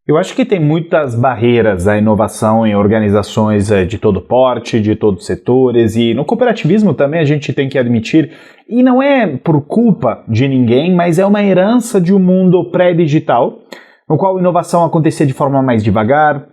Eu acho que tem muitas barreiras à inovação em organizações de todo porte, de todos os setores, e no cooperativismo também a gente tem que admitir, e não é por culpa de ninguém, mas é uma herança de um mundo pré-digital, no qual a inovação acontecia de forma mais devagar,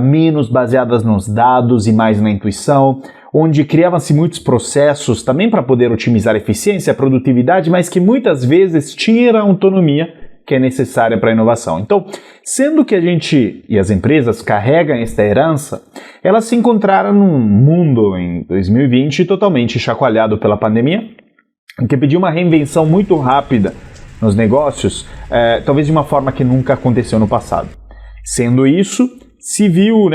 menos baseadas nos dados e mais na intuição, onde criavam-se muitos processos também para poder otimizar a eficiência, a produtividade, mas que muitas vezes tiram a autonomia que é necessária para a inovação. Então, sendo que a gente e as empresas carregam esta herança, elas se encontraram num mundo em 2020 totalmente chacoalhado pela pandemia, que pediu uma reinvenção muito rápida nos negócios, talvez de uma forma que nunca aconteceu no passado. Sendo isso, se viu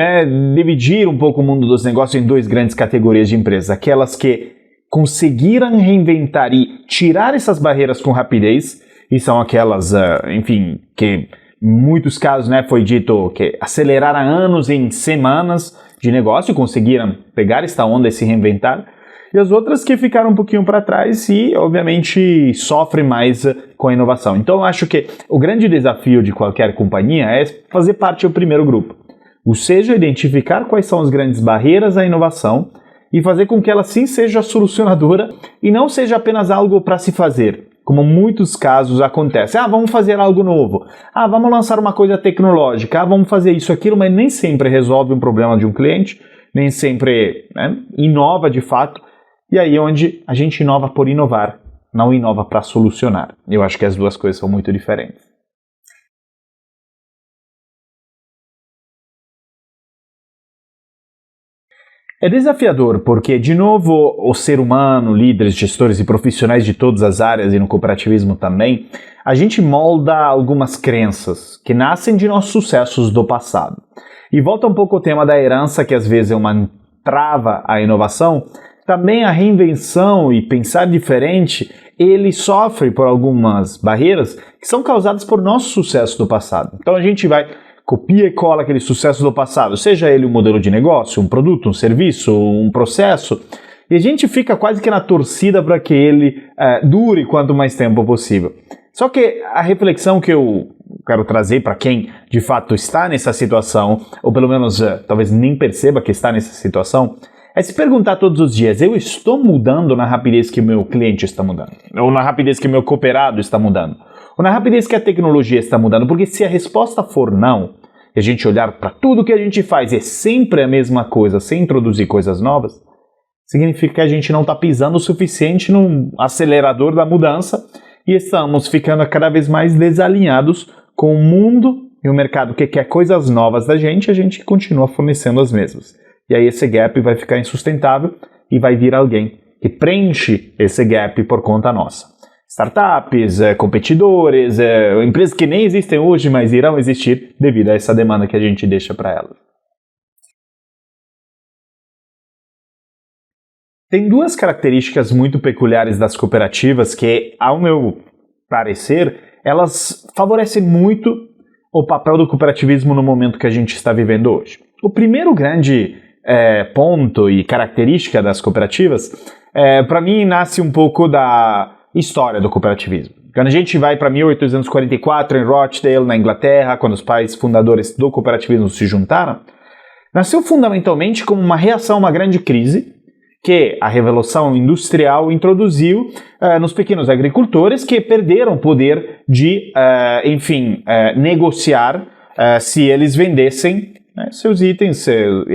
dividir um pouco o mundo dos negócios em duas grandes categorias de empresas, aquelas que conseguiram reinventar e tirar essas barreiras com rapidez, e são aquelas, que em muitos casos foi dito que aceleraram anos em semanas de negócio, conseguiram pegar esta onda e se reinventar, e as outras que ficaram um pouquinho para trás e, obviamente, sofrem mais com a inovação. Então, eu acho que o grande desafio de qualquer companhia é fazer parte do primeiro grupo, ou seja, identificar quais são as grandes barreiras à inovação e fazer com que ela sim seja solucionadora e não seja apenas algo para se fazer, como muitos casos acontece. Vamos fazer algo novo. Vamos lançar uma coisa tecnológica. Vamos fazer isso, aquilo, mas nem sempre resolve um problema de um cliente, nem sempre inova de fato. E aí é onde a gente inova por inovar, não inova para solucionar. Eu acho que as duas coisas são muito diferentes. É desafiador porque, de novo, o ser humano, líderes, gestores e profissionais de todas as áreas e no cooperativismo também, a gente molda algumas crenças que nascem de nossos sucessos do passado. E volta um pouco ao tema da herança, que às vezes é uma trava à inovação, também a reinvenção e pensar diferente, ele sofre por algumas barreiras que são causadas por nosso sucesso do passado. Então a gente copia e cola aquele sucesso do passado, seja ele um modelo de negócio, um produto, um serviço, um processo, e a gente fica quase que na torcida para que ele dure quanto mais tempo possível. Só que a reflexão que eu quero trazer para quem de fato está nessa situação, ou pelo menos talvez nem perceba que está nessa situação, é se perguntar todos os dias, eu estou mudando na rapidez que meu cliente está mudando? Ou na rapidez que meu cooperado está mudando? Ou na rapidez que a tecnologia está mudando? Porque se a resposta for não, e a gente olhar para tudo que a gente faz é sempre a mesma coisa, sem introduzir coisas novas, significa que a gente não está pisando o suficiente no acelerador da mudança e estamos ficando cada vez mais desalinhados com o mundo e o mercado que quer coisas novas da gente, a gente continua fornecendo as mesmas. E aí esse gap vai ficar insustentável e vai vir alguém que preenche esse gap por conta nossa. Startups, competidores, empresas que nem existem hoje, mas irão existir devido a essa demanda que a gente deixa para elas. Tem duas características muito peculiares das cooperativas que, ao meu parecer, elas favorecem muito o papel do cooperativismo no momento que a gente está vivendo hoje. O primeiro grande ponto e característica das cooperativas, para mim, nasce um pouco da história do cooperativismo. Quando a gente vai para 1844, em Rochdale, na Inglaterra, quando os pais fundadores do cooperativismo se juntaram, nasceu fundamentalmente como uma reação a uma grande crise que a Revolução Industrial introduziu nos pequenos agricultores que perderam o poder de, negociar se eles vendessem seus itens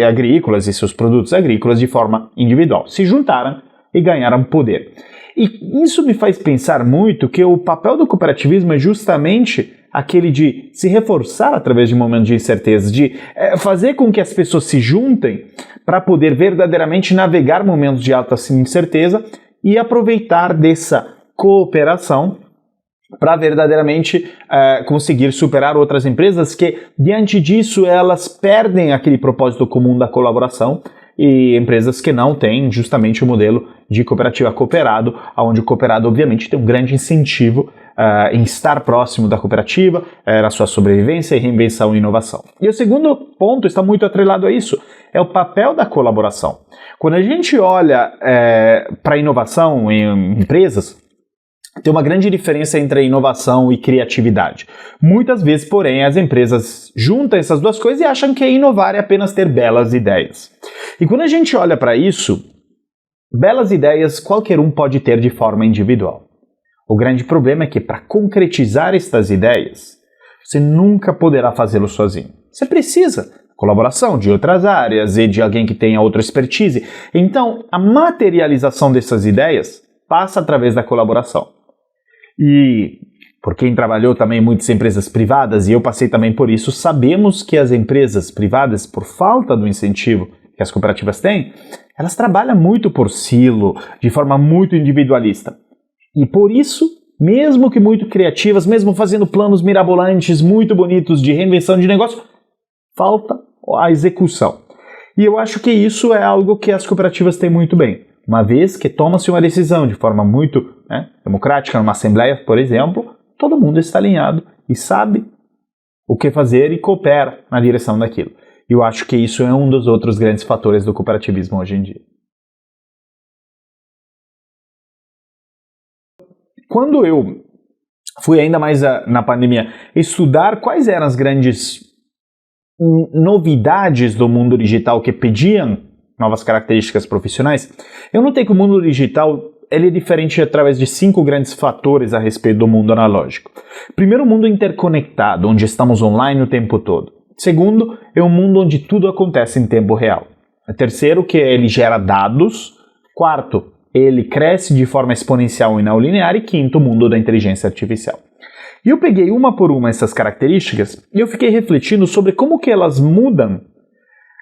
agrícolas e seus produtos agrícolas de forma individual. Se juntaram e ganharam poder. E isso me faz pensar muito que o papel do cooperativismo é justamente aquele de se reforçar através de momentos de incerteza, de fazer com que as pessoas se juntem para poder verdadeiramente navegar momentos de alta incerteza e aproveitar dessa cooperação para verdadeiramente conseguir superar outras empresas que, diante disso, elas perdem aquele propósito comum da colaboração, e empresas que não têm justamente o modelo de cooperativa cooperado, onde o cooperado obviamente tem um grande incentivo em estar próximo da cooperativa, na sua sobrevivência e reinvenção e inovação. E o segundo ponto está muito atrelado a isso, é o papel da colaboração. Quando a gente olha para a inovação em empresas, tem uma grande diferença entre inovação e criatividade. Muitas vezes, porém, as empresas juntam essas duas coisas e acham que inovar é apenas ter belas ideias. E quando a gente olha para isso, belas ideias qualquer um pode ter de forma individual. O grande problema é que para concretizar estas ideias, você nunca poderá fazê-lo sozinho. Você precisa de colaboração de outras áreas e de alguém que tenha outra expertise. Então, a materialização dessas ideias passa através da colaboração. E por quem trabalhou também em muitas empresas privadas, e eu passei também por isso, sabemos que as empresas privadas, por falta do incentivo que as cooperativas têm, elas trabalham muito por silo, de forma muito individualista. E por isso, mesmo que muito criativas, mesmo fazendo planos mirabolantes, muito bonitos de reinvenção de negócio, falta a execução. E eu acho que isso é algo que as cooperativas têm muito bem. Uma vez que toma-se uma decisão de forma muito democrática, numa assembleia, por exemplo, todo mundo está alinhado e sabe o que fazer e coopera na direção daquilo. E eu acho que isso é um dos outros grandes fatores do cooperativismo hoje em dia. Quando eu fui ainda mais na pandemia estudar quais eram as grandes novidades do mundo digital que pediam novas características profissionais, eu notei que o mundo digital ele é diferente através de 5 grandes fatores a respeito do mundo analógico. Primeiro, o mundo interconectado, onde estamos online o tempo todo. Segundo, é um mundo onde tudo acontece em tempo real. Terceiro, que ele gera dados. Quarto, ele cresce de forma exponencial e não linear. E quinto, o mundo da inteligência artificial. E eu peguei uma por uma essas características e eu fiquei refletindo sobre como que elas mudam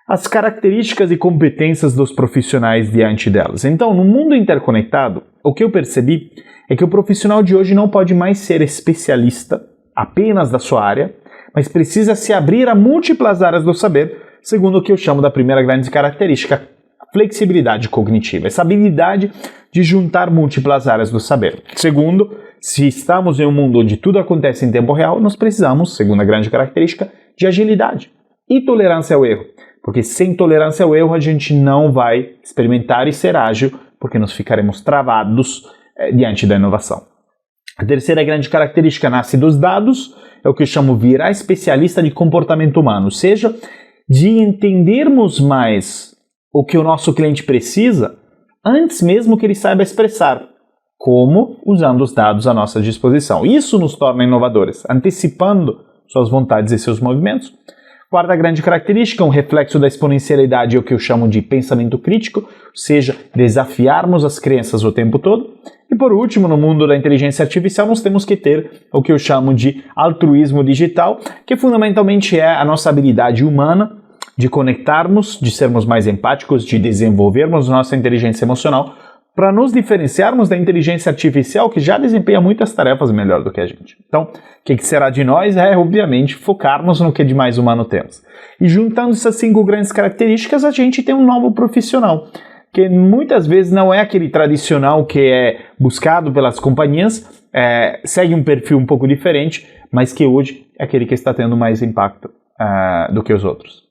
as características e competências dos profissionais diante delas. Então, no mundo interconectado, o que eu percebi é que o profissional de hoje não pode mais ser especialista apenas da sua área, mas precisa se abrir a múltiplas áreas do saber, segundo o que eu chamo da primeira grande característica, flexibilidade cognitiva, essa habilidade de juntar múltiplas áreas do saber. Segundo, se estamos em um mundo onde tudo acontece em tempo real, nós precisamos, segunda grande característica, de agilidade e tolerância ao erro. Porque sem tolerância ao erro a gente não vai experimentar e ser ágil, porque nós ficaremos travados diante da inovação. A terceira grande característica nasce dos dados, é o que eu chamo virar especialista de comportamento humano, ou seja, de entendermos mais o que o nosso cliente precisa antes mesmo que ele saiba expressar, como usando os dados à nossa disposição. Isso nos torna inovadores, antecipando suas vontades e seus movimentos. Quarta grande característica, um reflexo da exponencialidade, é o que eu chamo de pensamento crítico, ou seja, desafiarmos as crenças o tempo todo. E por último, no mundo da inteligência artificial, nós temos que ter o que eu chamo de altruísmo digital, que fundamentalmente é a nossa habilidade humana de conectarmos, de sermos mais empáticos, de desenvolvermos nossa inteligência emocional, para nos diferenciarmos da inteligência artificial que já desempenha muitas tarefas melhor do que a gente. Então, o que será de nós é, obviamente, focarmos no que de mais humano temos. E juntando essas 5 grandes características, a gente tem um novo profissional, que muitas vezes não é aquele tradicional que é buscado pelas companhias, segue um perfil um pouco diferente, mas que hoje é aquele que está tendo mais impacto do que os outros.